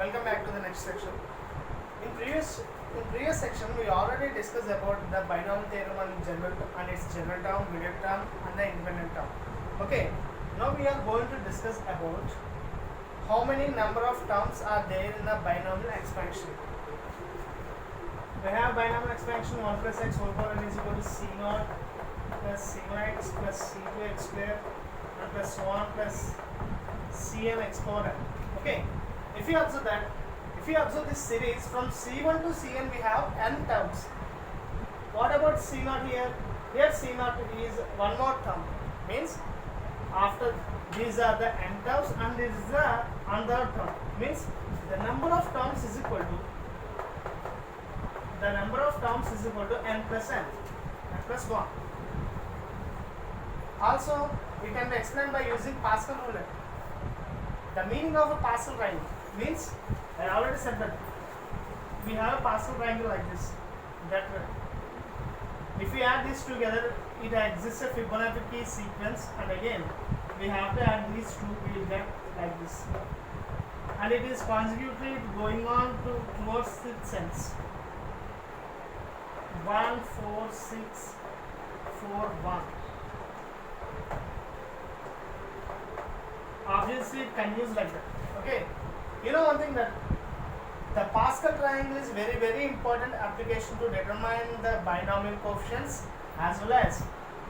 Welcome back to the next section. In previous section, we already discussed about the binomial theorem and its general term, medium term, and the independent term. Okay. Now we are going to discuss about how many number of terms are there in the binomial expansion. We have binomial expansion 1 plus x whole power n is equal to c naught plus c1x plus c2x square and plus so on plus cn x power n. Okay. If you observe this series from c1 to cn, we have n terms. What about c0 here? Here c0 is one more term. Means after these are the n terms and this is the another term. Means the number of terms is equal to n plus n plus 1. Also, we can explain by using Pascal rule. The meaning of a Pascal triangle means, I already said that we have a Pascal triangle like this. That way. If we add these together, it exists a Fibonacci sequence, and again we have to add these two, we will get like this. And it is consecutively going on towards its ends. 1 4 6 4 1. Obviously it continues like that. Okay. You know one thing, that the Pascal triangle is very important application to determine the binomial coefficients as well as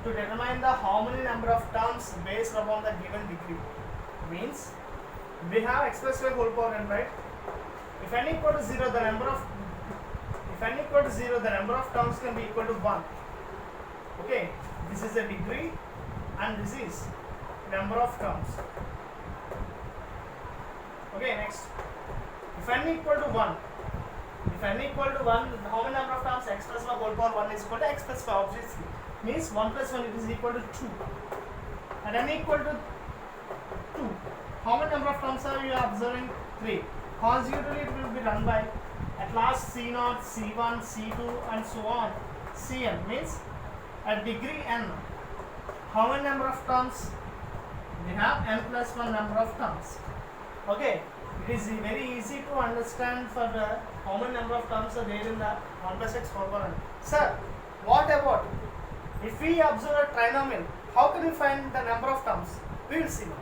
to determine the how many number of terms based upon the given degree. Means we have x plus y whole power n, right? If n equal to 0, the number of terms can be equal to 1. Okay, this is a degree and this is number of terms. Okay, next. If n equal to 1, how many number of terms? X plus y whole power 1 is equal to x plus y, obviously. Means 1 plus 1 it is equal to 2. And n equal to 2. How many number of terms are you observing? 3. Consecutively it will be run by at last c0, c1, c2 and so on. Cn means at degree n. How many number of terms? We have n plus 1 number of terms. Okay, it is very easy to understand for the how many number of terms are there in the 1 plus x whole power n. Sir, what about if we observe a trinomial? How can we find the number of terms? We will see now.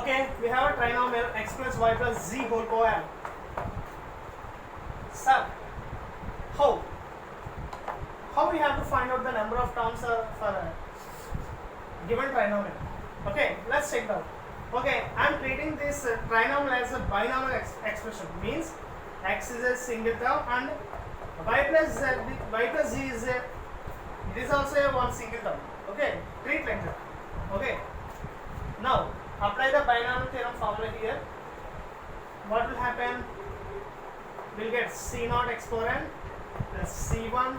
Okay, we have a trinomial x plus y plus z whole power n. Sir, how we have to find out the number of terms for a given trinomial? Okay, let's check it out. Okay, I am treating this trinomial as a binomial expression. Means x is a single term and y plus z is also a one single term. Okay, treat like that. Okay, now apply the binomial theorem formula here. What will happen? We'll get c0 x power n plus c1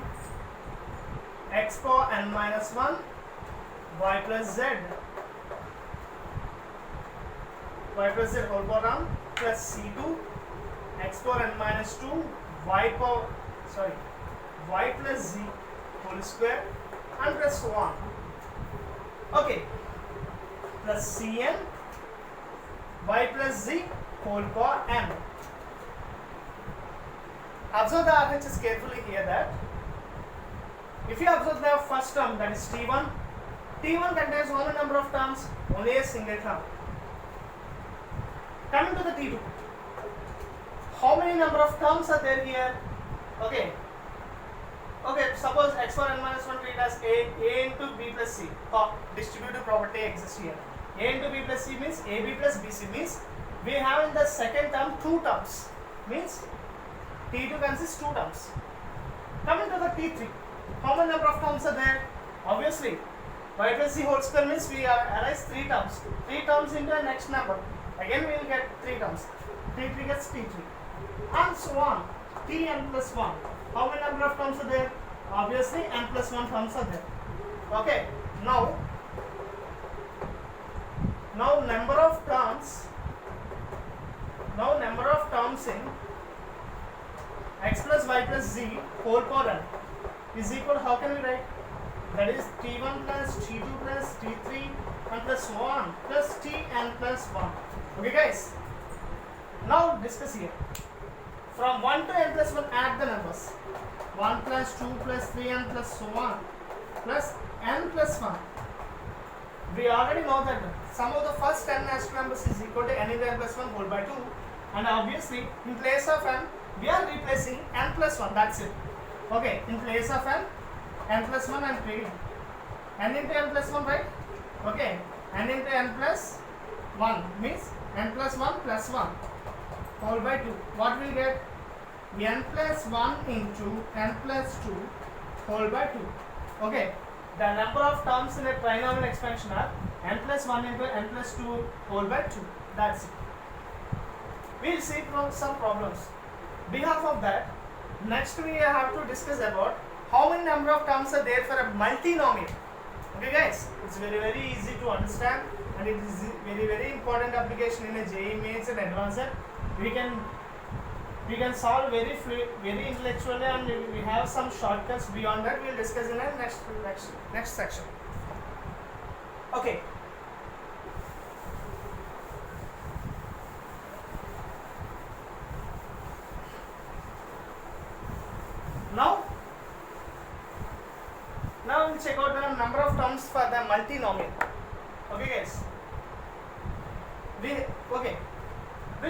x power n minus 1 y plus z whole power n plus c2 x power n minus 2 y plus z whole square and plus so on. Okay, plus cn y plus z whole power n. Observe the RHS carefully here, that if you observe the first term, that is T1 contains how many number of terms? Only a single term. Coming to the T2, how many number of terms are there here? Okay, suppose x power n minus 1 treat as a into b plus c. Distributive property exists here. A into b plus c means ab plus bc, means we have in the second term 2 terms. Means T2 consists 2 terms. Coming to the T3, how many number of terms are there? Obviously, y plus z whole square means we arise 3 terms. 3 terms into the next number. Again we will get 3 terms. T3 gets T3. And so on. Tn plus 1. How many number of terms are there? Obviously n plus 1 terms are there. Okay. Now number of terms in x plus y plus z whole power n. is equal, how can we write? That is t1 plus t2 plus t3 and plus so on plus tn plus 1. Okay guys, now discuss here. From 1 to n plus 1 add the numbers. 1 plus 2 plus 3n plus so on plus n plus 1. We already know that sum of the first n natural numbers is equal to n into n plus 1 whole by 2, and obviously in place of n we are replacing n plus 1, that's it. Okay, in place of n plus 1 I am taking n into n plus 1, right? Okay, n into n plus 1 means n plus 1 plus 1 whole by 2. What will get? N plus 1 into n plus 2 whole by 2. Okay, the number of terms in a trinomial expansion are n plus 1 into n plus 2 whole by 2. That's it. We will see some problems. Behalf of that, next we have to discuss about how many number of terms are there for a multinomial. Okay guys, it's very easy to understand, and it is very important application in a JEE Mains and Advanced. We can solve very intellectually, and we have some shortcuts. Beyond that, we will discuss in the next section. Okay. Now we'll check out the number of terms for the multinomial. Okay guys. We'll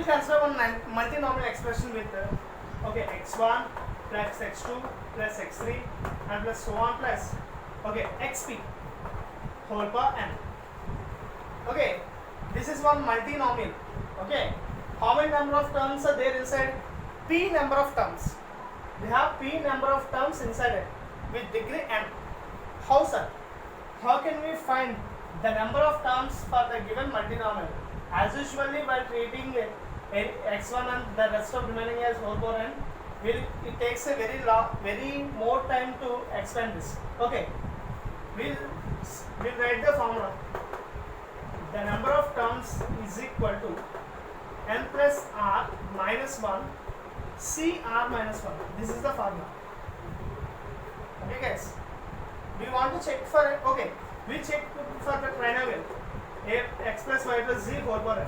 consider one multinomial expression with x1 plus x2 plus x3 and plus so on plus xp whole power n. Okay, this is one multinomial. Okay, how many number of terms are there inside? P number of terms. We have p number of terms inside it with degree n. How, sir? How can we find the number of terms for the given multinomial? As usually, by treating x1 and the rest of remaining as whole power n, it takes a very more time to expand this. Okay, we'll write the formula. The number of terms is equal to n plus r minus 1 c r minus 1. This is the formula. Okay guys, we want to check for we check for the trinomial x plus y plus z whole power n.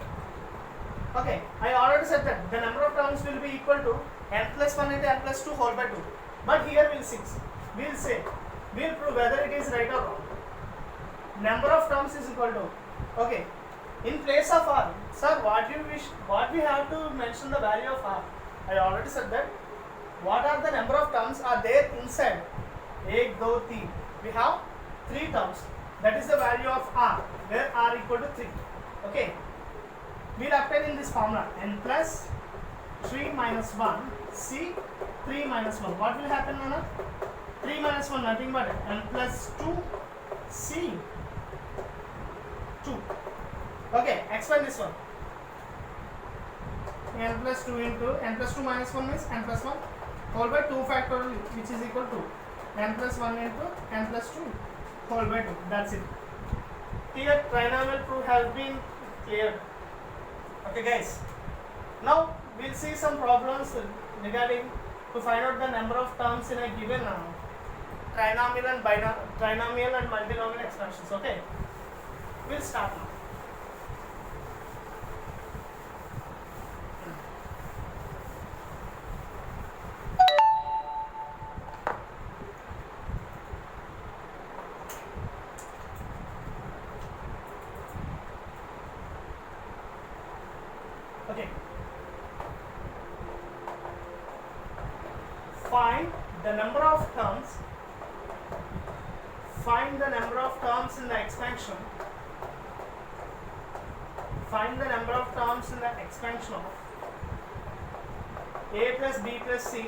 Okay, I already said that the number of terms will be equal to n plus 1 into n plus 2 whole by 2. But here we'll prove whether it is right or wrong. Number of terms is equal to, in place of r, sir, what we have to mention the value of r. I already said that. What are the number of terms are there inside 1, 2, 3? We have 3 terms. That is the value of r, where r equal to 3. Okay. We'll apply in this formula n plus 3 minus 1 c 3 minus 1. What will happen, Nana? 3 minus 1 nothing but n plus 2 c 2. Okay, expand this one. N plus 2 into n plus 2 minus 1 means n plus 1 whole by 2 factorial, which is equal to n plus 1 into n plus 2 whole by 2. That's it. Here trinomial proof has been cleared. Okay guys, now we'll see some problems regarding to find out the number of terms in a given trinomial and multinomial expansions. Okay, we'll start now. Okay. Find the number of terms. Find the number of terms in the expansion. Find the number of terms in the expansion of a plus b plus c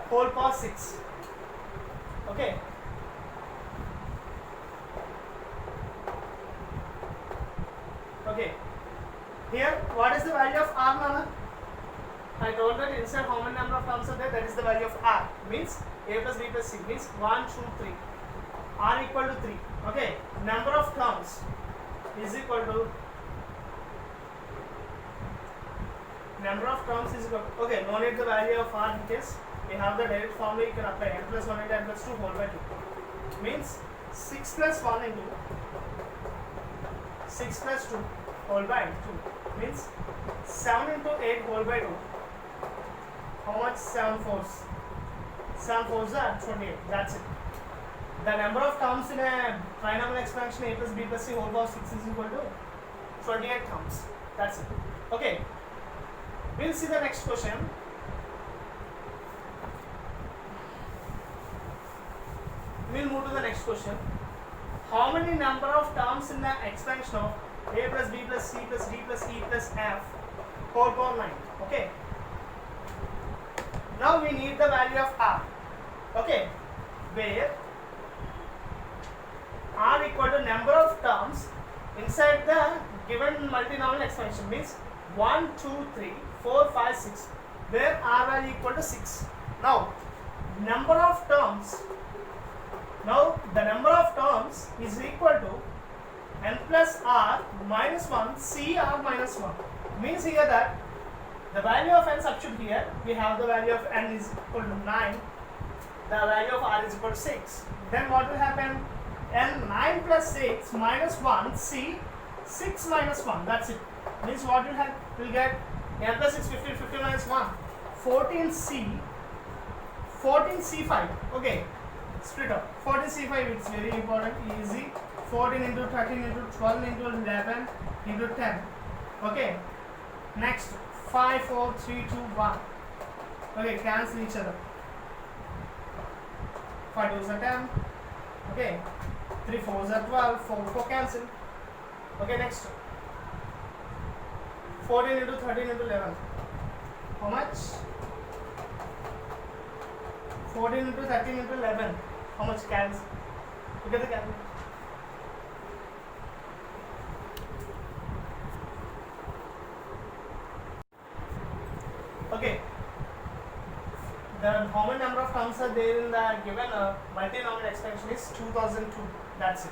whole power 6. Okay. Okay. Here, what is the value of r, Nana? I told that inside how many number of terms are there, that is the value of r. Means a plus b plus c means 1, 2, 3. R equal to 3. Okay. Number of terms is equal to okay, no need the value of r in case. we have the direct formula, you can apply n plus 1 into n plus 2 whole by 2. Means 6 plus 1 into 6 plus 2 whole by 2. Means 7 into 8 whole by 2. How much? 7 fours. 7 fours are 28. That's it. The number of terms in a trinomial expansion a plus b plus c whole power 6 is equal to 28 terms. That's it. Okay. We'll see the next question. We'll move to the next question. How many number of terms in the expansion of a plus b plus c plus d plus e plus f whole power 9? Okay. Now we need the value of r. Okay. Where r equal to number of terms inside the given multinomial expansion, means 1, 2, 3, 4, 5, 6, where r value equal to 6. Now number of terms. Now the number of terms is equal to n plus r minus 1 c r minus 1. Means here that the value of n substitute here, we have the value of n is equal to 9, the value of r is equal to 6. Then what will happen? N 9 plus 6 minus 1 c 6 minus 1. That's it. Means what will have? We'll get n plus 6 15, 15 minus 1 14c 14c5. Okay. Split up 14c5, it's very important, easy. 14 into 13 into 12 into 11 into 10. Okay, next 5 4 3 2 1. Okay, cancel each other. 5 2s are 10. Okay, 3 4s are 12. 4 4 cancel. Okay, next 14 into 13 into 11. How much? 14 into 13 into 11. How much cancel? Look at the calculator. Okay. The how many number of terms are there in the given multinomial expansion is 2002. That's it.